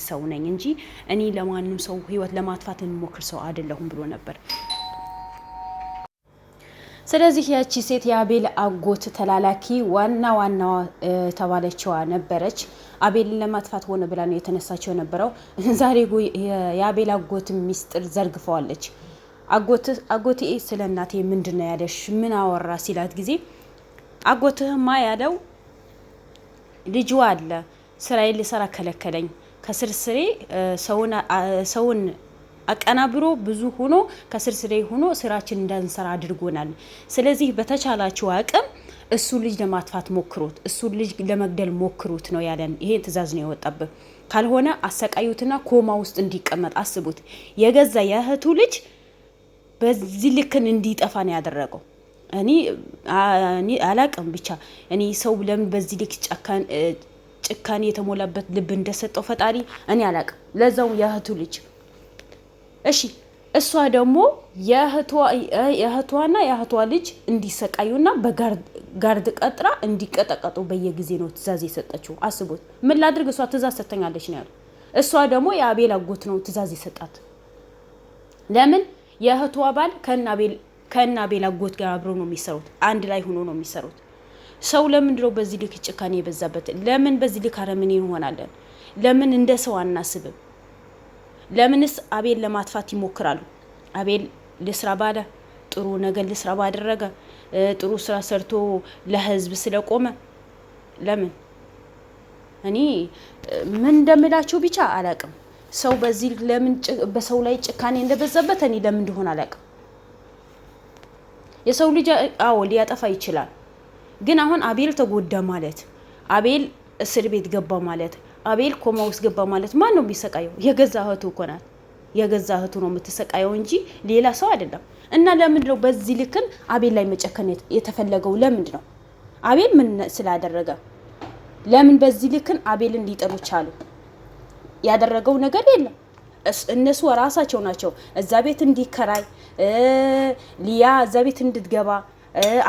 ሰው ነኝ እንጂ እኔ ለማንም ሰው ህይወት ለማጥፋት እንሞክር ሰው አይደለሁም ብሎ ነበር። ስለዚህ ያቺ ሴት የአቤል አጎት ተላላኪ ዋና ተባለችዋ ነበረች። አቤልን ለማጥፋት ሆነ ብላ ነው የተነሳቸው ነበረው። ዛሬ የአቤል አጎት ሚስጥር ዘርግፈዋለች። አጎቴ ስለ እናቴ ምንድነው ያለሽ ምን አወራ ሲላት ጊዜ አጎትህማ ያለው ልጅ አለ ስራዬን ልሰራ ከለከለኝ ከስርስሬ ሰውን አቀናብሮ ብዙ ሆኖ ከስርስሬ ሆኖ ስራችን እንዳንሰራ አድርጎናል። ስለዚህ በተቻላችሁ አቅም እሱ ልጅ ለማጥፋት ሞክሩት፣ እሱ ልጅ ለመግደል ሞክሩት ነው ያለን። ይሄ ትዕዛዝ ነው የወጣበት። ካልሆነ አሰቃዩትና ኮማ ውስጥ እንዲቀመጥ አስቡት። የገዛ የእህቱ ልጅ በዚህ ልክን እንዲጠፋ ነው ያደረገው። እኔ አላቅም ብቻ እኔ ሰው ለምን በዚህ ልክ ጭካኔ የተሞላበት ልብ እንደሰጠው ፈጣሪ እኔ አላቅም። ለዛው የእህቱ ልጅ እሺ፣ እሷ ደግሞ የእህቷና የእህቷ ልጅ እንዲሰቃዩና በጋርድ ቀጥራ እንዲቀጠቀጡ በየጊዜ ነው ትዕዛዝ የሰጠችው። አስቡት። ምን ላድርግ እሷ ትዕዛዝ ሰጥተኛለች ነው ያለው። እሷ ደግሞ የአቤል አጎት ነው ትዕዛዝ የሰጣት። ለምን የእህቷ ባል ከአቤል አጎት ጋር አብረው ነው የሚሰሩት፣ አንድ ላይ ሆኖ ነው የሚሰሩት። ሰው ለምንድን ነው በዚህ ልክ ጭካኔ የበዛበት? ለምን በዚህ ልክ አረመኔ እንሆናለን? ለምን እንደ ሰው አናስብም? ለምንስ አቤል ለማጥፋት ይሞክራሉ? አቤል ለስራ ባለ ጥሩ ነገር ለስራ ባደረገ ጥሩ ስራ ሰርቶ ለህዝብ ስለቆመ ለምን? እኔ ምን እንደምላችሁ ብቻ አላቅም። ሰው በዚህ ለምን በሰው ላይ ጭካኔ እንደበዛበት እኔ ለምን እንደሆነ አላቅም። የሰው ልጅ አዎ ሊያጠፋ ይችላል። ግን አሁን አቤል ተጎዳ ማለት አቤል እስር ቤት ገባ ማለት አቤል ኮማ ውስጥ ገባ ማለት ማን ነው የሚሰቃየው? የገዛ እህቱ እኮ ናት። የገዛ እህቱ ነው የምትሰቃየው እንጂ ሌላ ሰው አይደለም። እና ለምንድን ነው በዚህ ልክን አቤል ላይ መጨከን የተፈለገው? ለምንድን ነው አቤል ምን ስላደረገ? ለምን በዚህ ልክን አቤልን ሊጠሩ ቻሉ? ያደረገው ነገር የለም። እነሱ ራሳቸው ናቸው እዛ ቤት እንዲከራይ ሊያ እዛ ቤት እንድትገባ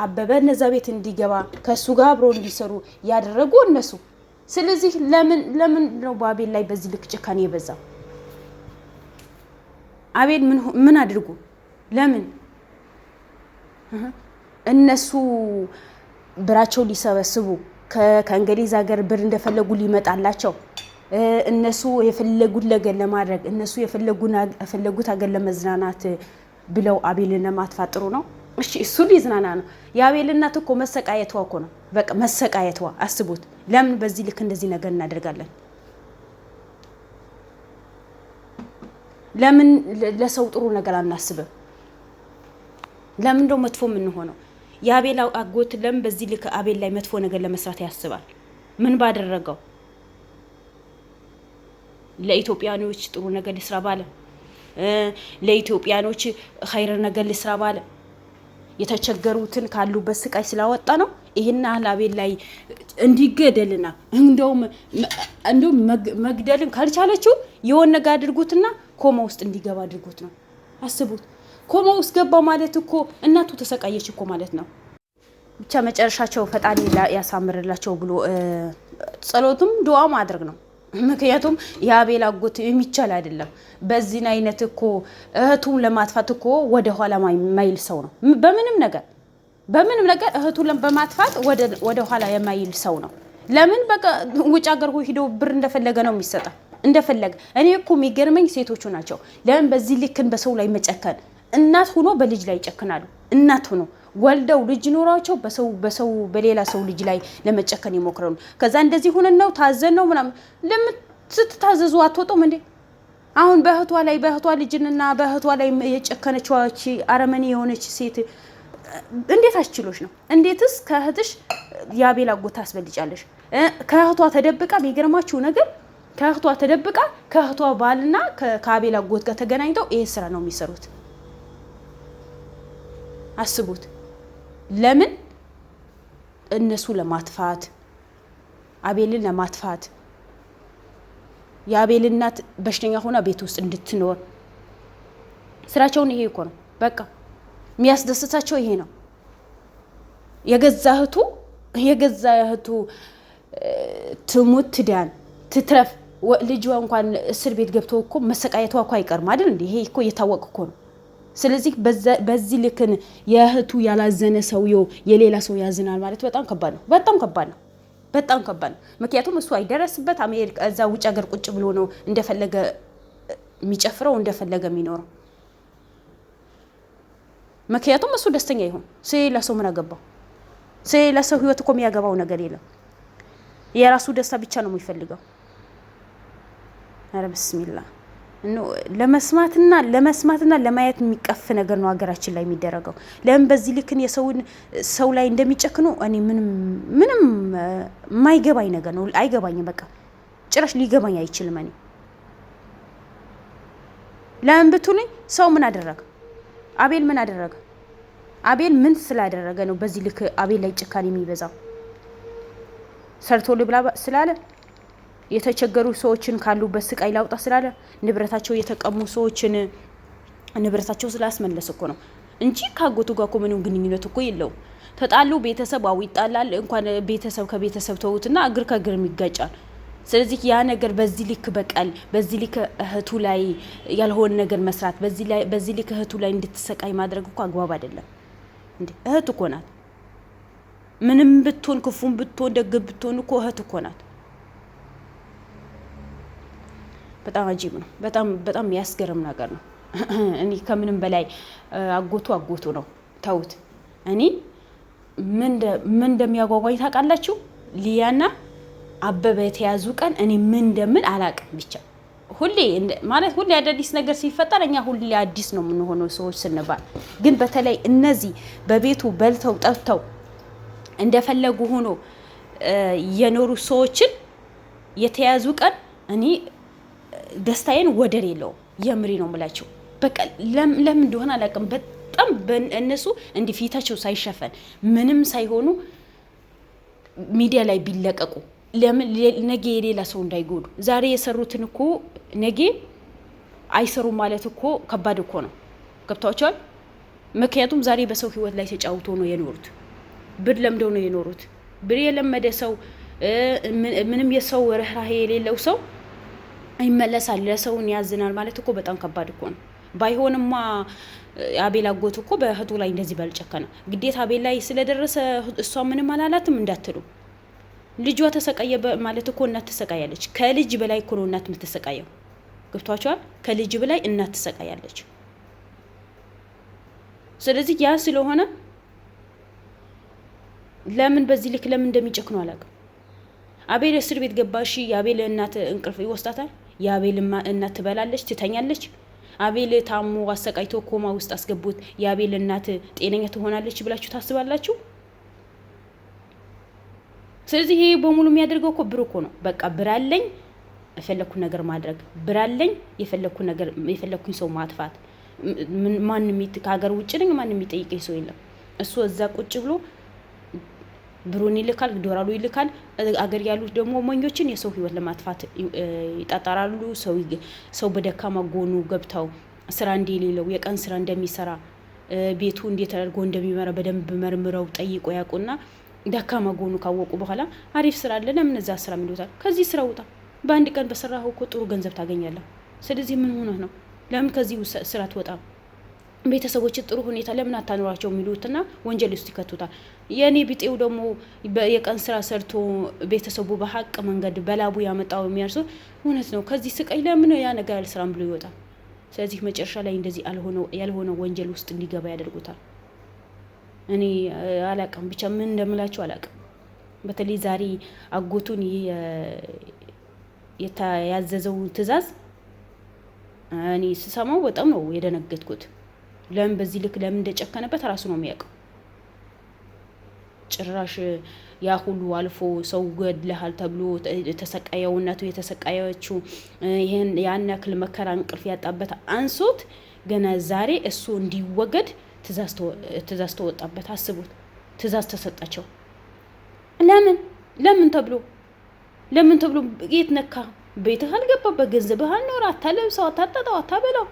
አበበ እነዛ ቤት እንዲገባ ከሱ ጋር አብሮ እንዲሰሩ ያደረጉ እነሱ። ስለዚህ ለምን ነው በአቤል ላይ በዚህ ልክ ጭካኔ የበዛው? አቤል ምን አድርጉ? ለምን እነሱ ብራቸው ሊሰበስቡ ከእንግሊዝ ሀገር ብር እንደፈለጉ ሊመጣላቸው እነሱ የፈለጉት ነገር ለማድረግ እነሱ የፈለጉት ሀገር ለመዝናናት ብለው አቤልን ለማጥፋት ጥሩ ነው? እሺ እሱ ሊዝናና ነው። የአቤል እናት እኮ መሰቃየቷ እኮ ነው። በቃ መሰቃየቷ አስቡት። ለምን በዚህ ልክ እንደዚህ ነገር እናደርጋለን? ለምን ለሰው ጥሩ ነገር አናስብም? ለምን ነው መጥፎ ምን ሆነው? የአቤል አጎት ለምን በዚህ ልክ አቤል ላይ መጥፎ ነገር ለመስራት ያስባል? ምን ባደረገው? ለኢትዮጵያኖች ጥሩ ነገር ልስራ ባለ ለኢትዮጵያኖች ኸይር ነገር ልስራ ባለ የተቸገሩትን ካሉበት ስቃይ ስላወጣ ነው ይሄን አቤል ላይ እንዲገደልና እንደውም መግደልን ካልቻለችው የሆነ ነገር አድርጉትና ኮማ ውስጥ እንዲገባ አድርጉት ነው። አስቡት። ኮማ ውስጥ ገባ ማለት እኮ እናቱ ተሰቃየች እኮ ማለት ነው። ብቻ መጨረሻቸው ፈጣሪ ያሳምርላቸው ብሎ ጸሎቱም ዱዓ ማድረግ ነው። ምክንያቱም የአቤል አጎት የሚቻል አይደለም። በዚህ አይነት እኮ እህቱን ለማጥፋት እኮ ወደ ኋላ ማይል ሰው ነው። በምንም ነገር እህቱን በማጥፋት ወደ ኋላ የማይል ሰው ነው። ለምን በቃ ውጭ ሀገር ሄዶ ብር እንደፈለገ ነው የሚሰጣ እንደፈለገ። እኔ እኮ የሚገርመኝ ሴቶቹ ናቸው። ለምን በዚህ ልክን በሰው ላይ መጨከን? እናት ሆኖ በልጅ ላይ ይጨክናሉ። እናት ሆኖ ወልደው ልጅ ኖራቸው በሰው በሌላ ሰው ልጅ ላይ ለመጨከን ይሞክራሉ። ከዛ እንደዚህ ሆነን ነው ታዘን ነው ምናምን። ለምን ስትታዘዙ አትወጡም እንዴ? አሁን በእህቷ ልጅንና በእህቷ ላይ የጨከነችው አረመኔ የሆነች ሴት እንዴት አስችሎሽ ነው? እንዴትስ ከእህትሽ የአቤል አጎት ታስበልጫለሽ? ከእህቷ ተደብቃ የሚገርማችሁ ነገር ከእህቷ ተደብቃ ከእህቷ ባልና ከአቤል አጎት ጋር ተገናኝተው ይሄ ስራ ነው የሚሰሩት። አስቡት። ለምን እነሱ ለማጥፋት አቤልን ለማጥፋት የአቤል እናት በሽተኛ ሆና ቤት ውስጥ እንድትኖር ስራቸውን ይሄ እኮ ነው። በቃ የሚያስደስታቸው ይሄ ነው። የገዛ እህቱ ትሙት ትዳን ትትረፍ ልጇ እንኳን እስር ቤት ገብቶ እኮ መሰቃየቷ እኮ አይቀርም አይደል እንዴ? ይሄ እኮ እየታወቀ እኮ ነው። ስለዚህ በዚህ ልክን የእህቱ ያላዘነ ሰውየው የሌላ ሰው ያዝናል ማለት በጣም ከባድ ነው። በጣም ከባድ ነው። በጣም ከባድ ነው። ምክንያቱም እሱ አይደረስበት አሜሪካ እዛ ውጭ ሀገር ቁጭ ብሎ ነው እንደፈለገ የሚጨፍረው እንደፈለገ የሚኖረው። ምክንያቱም እሱ ደስተኛ ይሁን ስለሌላ ሰው ምን አገባው? ስለሌላ ሰው ህይወት እኮ የሚያገባው ነገር የለም። የራሱ ደስታ ብቻ ነው የሚፈልገው። ኧረ ብስሚላ ለመስማትና ለማየት የሚቀፍ ነገር ነው ሀገራችን ላይ የሚደረገው። ለምን በዚህ ልክን ሰው ላይ እንደሚጨክኑ እኔ ምንም የማይገባኝ ነገር ነው። አይገባኝም። በቃ ጭራሽ ሊገባኝ አይችልም። እኔ ለምን ብትሉኝ ሰው ምን አደረገ? አቤል ምን አደረገ? አቤል ምን ስላደረገ ነው በዚህ ልክ አቤል ላይ ጭካኔ የሚበዛው? ሰርቶ ልብላ ስላለ፣ የተቸገሩ ሰዎችን ካሉበት ስቃይ ላውጣ ስላለ፣ ንብረታቸው የተቀሙ ሰዎችን ንብረታቸው ስላስመለስ እኮ ነው እንጂ ካጎቱ ጋር እኮ ምንም ግንኙነት እኮ የለውም። ተጣሉ፣ ቤተሰብ ይጣላል። እንኳን ቤተሰብ ከቤተሰብ ተውትና እግር ከእግር ይጋጫል። ስለዚህ ያ ነገር በዚህ ልክ በቀል፣ በዚህ ልክ እህቱ ላይ ያልሆነ ነገር መስራት፣ በዚህ ልክ እህቱ ላይ እንድትሰቃይ ማድረግ እኮ አግባብ አይደለም እንዴ። እህት እኮ ናት። ምንም ብትሆን ክፉም ብትሆን ደግ ብትሆን እኮ እህት እኮ ናት። በጣም አጂብ ነው። በጣም የሚያስገርም ነገር ነው። እኔ ከምንም በላይ አጎቱ ነው። ተውት። እኔ ምን እንደሚያጓጓኝ ታውቃላችሁ? ሊያና አበበ የተያዙ ቀን እኔ ምን እንደምን አላውቅም። ብቻ ሁሌ አዳዲስ ነገር ሲፈጠር እኛ ሁሌ አዲስ ነው የምንሆነው ሰዎች ስንባል፣ ግን በተለይ እነዚህ በቤቱ በልተው ጠጥተው እንደፈለጉ ሆኖ የኖሩ ሰዎችን የተያዙ ቀን እኔ ደስታዬን ወደር የለውም። የምሪ ነው የምላቸው። በቃ ለምን እንደሆነ አላውቅም። በጣም እነሱ እንዲህ ፊታቸው ሳይሸፈን ምንም ሳይሆኑ ሚዲያ ላይ ቢለቀቁ ለምን ነገ የሌላ ሰው እንዳይጎዱ። ዛሬ የሰሩትን እኮ ነገ አይሰሩም ማለት እኮ ከባድ እኮ ነው። ገብታችኋል? ምክንያቱም ዛሬ በሰው ህይወት ላይ ተጫውቶ ነው የኖሩት። ብር ለምደው ነው የኖሩት። ብር የለመደ ሰው ምንም የሰው ርህራሄ የሌለው ሰው ይመለሳል፣ ለሰውን ያዝናል ማለት እኮ በጣም ከባድ እኮ ነው። ባይሆንማ አቤል አጎቱ እኮ በእህቱ ላይ እንደዚህ ባልጨከነ። ግዴታ አቤል ላይ ስለደረሰ እሷ ምንም አላላትም እንዳትሉ። ልጇ ተሰቃየ ማለት እኮ እናት ተሰቃያለች። ከልጅ በላይ እኮ ነው እናት የምትሰቃየው። ገብቷቸዋል? ከልጅ በላይ እናት ተሰቃያለች። ስለዚህ ያ ስለሆነ ለምን በዚህ ልክ ለምን እንደሚጨክኑ አላውቅም። አቤል እስር ቤት ገባ። እሺ የአቤል እናት እንቅልፍ ይወስዳታል? የአቤል እናት ትበላለች፣ ትተኛለች? አቤል ታሞ አሰቃይቶ ኮማ ውስጥ አስገቡት። የአቤል እናት ጤነኛ ትሆናለች ብላችሁ ታስባላችሁ? ስለዚህ ይሄ በሙሉ የሚያደርገው እኮ ብር እኮ ነው። በቃ ብር አለኝ የፈለኩ ነገር ማድረግ፣ ብር አለኝ የፈለኩኝ ሰው ማጥፋት። ማንም ከሀገር ውጭ ነኝ፣ ማንም የሚጠይቀኝ ሰው የለም። እሱ እዛ ቁጭ ብሎ ብሩን ይልካል፣ ዶላሩ ይልካል። አገር ያሉት ደግሞ ሞኞችን የሰው ህይወት ለማጥፋት ይጣጣራሉ። ሰው በደካማ ጎኑ ገብተው ስራ እንደሌለው የቀን ስራ እንደሚሰራ ቤቱ እንዴት አድርጎ እንደሚመራ በደንብ መርምረው ጠይቆ ያውቁና ደካማ ጎኑ ካወቁ በኋላ አሪፍ ስራ አለ ለምን እዛ ስራ የሚሉታል። ከዚህ ስራ ውጣ፣ በአንድ ቀን በሰራው እኮ ጥሩ ገንዘብ ታገኛለህ። ስለዚህ ምን ሆነህ ነው? ለምን ከዚህ ስራ ትወጣ? ቤተሰቦች ጥሩ ሁኔታ ለምን አታኖራቸው የሚሉትና ወንጀል ውስጥ ይከቱታል። የኔ ቢጤው ደግሞ የቀን ስራ ሰርቶ ቤተሰቡ በሀቅ መንገድ በላቡ ያመጣው የሚያርሱ እውነት ነው። ከዚህ ስቃይ ለምን ያ ነገር አልሰራም ብሎ ይወጣል። ስለዚህ መጨረሻ ላይ እንደዚህ ያልሆነ ወንጀል ውስጥ እንዲገባ ያደርጉታል። እኔ አላቅም፣ ብቻ ምን እንደምላችሁ አላቅም። በተለይ ዛሬ አጎቱን ያዘዘው ትዕዛዝ እኔ ስሰማው በጣም ነው የደነገጥኩት። ለምን በዚህ ልክ ለምን እንደጨከነበት ራሱ ነው የሚያውቀው። ጭራሽ ያ ሁሉ አልፎ ሰው ገድለሃል ተብሎ ተሰቃየው፣ እናቱ የተሰቃየችው ይሄን ያን ያክል መከራ እንቅልፍ ያጣበት አንሶት ገና ዛሬ እሱ እንዲወገድ ትዕዛዝ ተወጣበት። አስቡት፣ ትዕዛዝ ተሰጣቸው። ለምን ተብሎ የት ነካ? ቤትህ አልገባበት፣ ገንዘብህ አልኖር፣ አታለብሰው፣ አታጠጣው፣ አታበላው።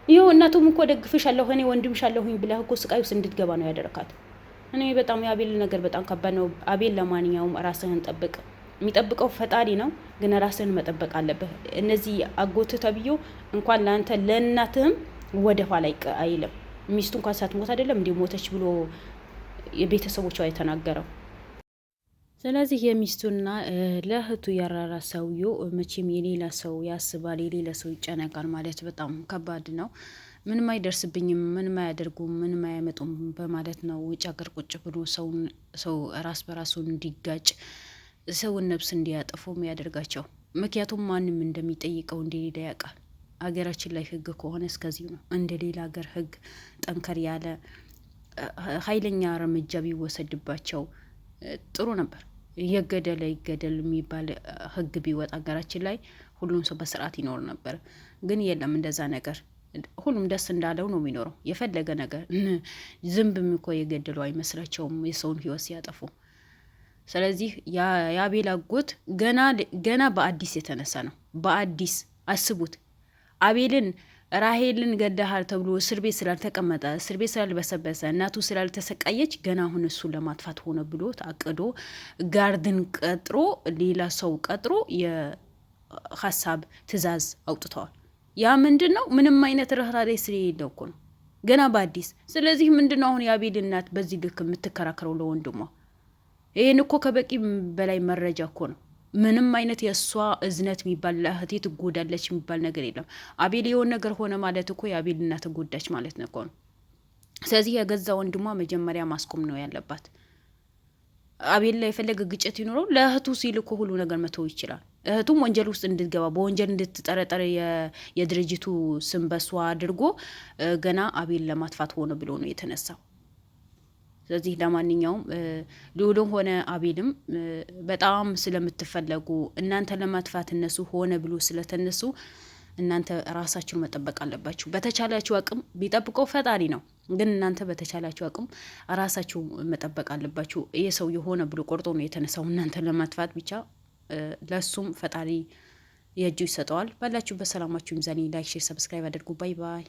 ይኸው እናቱም እኮ ደግፍሻለሁ እኔ ወንድምሻለሁኝ ብለህ እኮ ስቃይ ውስጥ እንድትገባ ነው ያደረካት። እኔ በጣም የአቤል ነገር በጣም ከባድ ነው። አቤል ለማንኛውም ራስህን ጠብቅ። የሚጠብቀው ፈጣሪ ነው። ግን ራስን መጠበቅ አለብህ። እነዚህ አጎት ተብዮ እንኳን ለአንተ ለእናትህም ወደ ኋላ አይልም። ሚስቱ እንኳን ሳትሞት አይደለም እንዲህ ሞተች ብሎ የቤተሰቦቿ የተናገረው። ስለዚህ የሚስቱና ለእህቱ ያራራ ሰውዬው መቼም የሌላ ሰው ያስባል፣ የሌላ ሰው ይጨነቃል ማለት በጣም ከባድ ነው። ምንም አይደርስብኝም፣ ምንም አያደርጉም፣ ምንም አያመጡም በማለት ነው ውጭ ሀገር ቁጭ ብሎ ሰው ራስ በራሱ እንዲጋጭ ሰውን ነብስ እንዲያጠፉ የሚያደርጋቸው። ምክንያቱም ማንም እንደሚጠይቀው እንደሌላ ያውቃል። ሀገራችን ላይ ህግ ከሆነ እስከዚሁ ነው። እንደ ሌላ ሀገር ህግ ጠንከር ያለ ኃይለኛ እርምጃ ቢወሰድባቸው ጥሩ ነበር። የገደለ ይገደል የሚባል ህግ ቢወጣ ሀገራችን ላይ ሁሉም ሰው በስርዓት ይኖር ነበር። ግን የለም እንደዛ ነገር። ሁሉም ደስ እንዳለው ነው የሚኖረው። የፈለገ ነገር ዝንብም እኮ የገደሉ አይመስላቸውም የሰውን ህይወት ሲያጠፉ። ስለዚህ የአቤል አጎት ገና በአዲስ የተነሳ ነው። በአዲስ አስቡት። አቤልን ራሄልን ገዳሃል ተብሎ እስር ቤት ስላልተቀመጠ፣ እስር ቤት ስላልበሰበሰ፣ እናቱ ስላልተሰቃየች ገና አሁን እሱ ለማጥፋት ሆነ ብሎ ታቅዶ ጋርድን ቀጥሮ ሌላ ሰው ቀጥሮ የሀሳብ ትዕዛዝ አውጥተዋል። ያ ምንድን ነው? ምንም አይነት ርህራሄ ስለሌለው እኮ ነው ገና በአዲስ። ስለዚህ ምንድን ነው አሁን የአቤል እናት በዚህ ልክ የምትከራከረው ለወንድሟ? ይህን እኮ ከበቂ በላይ መረጃ እኮ ነው። ምንም አይነት የእሷ እዝነት የሚባል ለእህቴ ትጎዳለች የሚባል ነገር የለም። አቤል የሆነ ነገር ሆነ ማለት እኮ የአቤል እናት ትጎዳች ማለት ነው እኮ ነው። ስለዚህ የገዛ ወንድሟ መጀመሪያ ማስቆም ነው ያለባት። አቤል ላይ የፈለገ ግጭት ይኖረው ለእህቱ ሲል እኮ ሁሉ ነገር መተው ይችላል። እህቱም ወንጀል ውስጥ እንድትገባ በወንጀል እንድትጠረጠር የድርጅቱ ስም በሷ አድርጎ ገና አቤል ለማጥፋት ሆነ ብሎ ነው የተነሳው። ስለዚህ ለማንኛውም ልዑልም ሆነ አቤልም በጣም ስለምትፈለጉ እናንተ ለማጥፋት እነሱ ሆነ ብሎ ስለተነሱ እናንተ ራሳችሁን መጠበቅ አለባችሁ። በተቻላችሁ አቅም ቢጠብቀው ፈጣሪ ነው፣ ግን እናንተ በተቻላችሁ አቅም ራሳችሁ መጠበቅ አለባችሁ። ይህ ሰው የሆነ ብሎ ቆርጦ ነው የተነሳው እናንተ ለማጥፋት ብቻ። ለሱም ፈጣሪ የእጁ ይሰጠዋል። ባላችሁ በሰላማችሁ ይብዛልኝ። ላይክ፣ ሼር፣ ሰብስክራይብ አድርጉ። ባይ ባይ።